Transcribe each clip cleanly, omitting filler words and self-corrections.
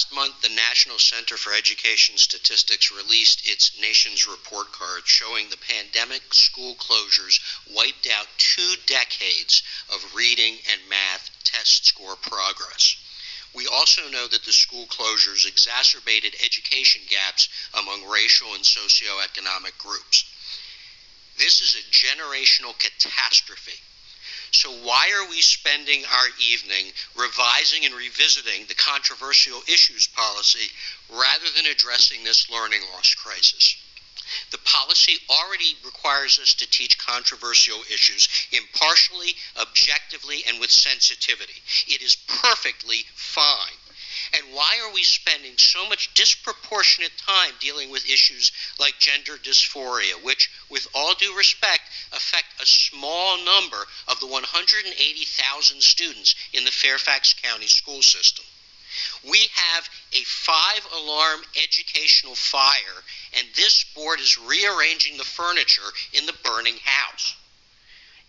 Last month, the National Center for Education Statistics released its nation's report card showing the pandemic school closures wiped out 2 decades of reading and math test score progress. We also know that the school closures exacerbated education gaps among racial and socioeconomic groups. This is a generational catastrophe. So why are we spending our evening revising and revisiting the controversial issues policy rather than addressing this learning loss crisis? The policy already requires us to teach controversial issues impartially, objectively, and with sensitivity. It is perfectly fine. And why are we spending so much disproportionate time dealing with issues like gender dysphoria, which, with all due respect, affect a small number of the 180,000 students in the Fairfax County school system? We have a 5-alarm educational fire, and this board is rearranging the furniture in the burning house.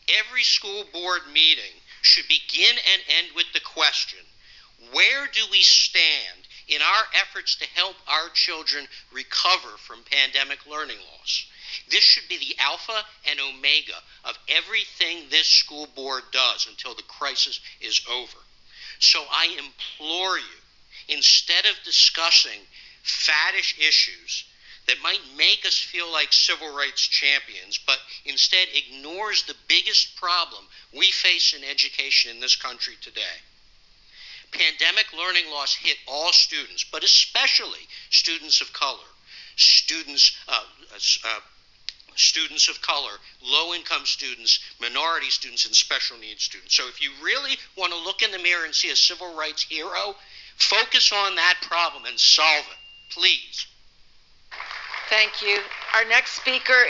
Every school board meeting should begin and end with the question, where do we stand in our efforts to help our children recover from pandemic learning loss? This should be the alpha and omega of everything this school board does until the crisis is over. So I implore you, instead of discussing faddish issues that might make us feel like civil rights champions, but instead ignores the biggest problem we face in education in this country today. Pandemic learning loss hit all students, but especially students of color, students of color, low-income students, minority students, and special needs students. So if you really want to look in the mirror and see a civil rights hero, focus on that problem and solve it, please. Thank you. Our next speaker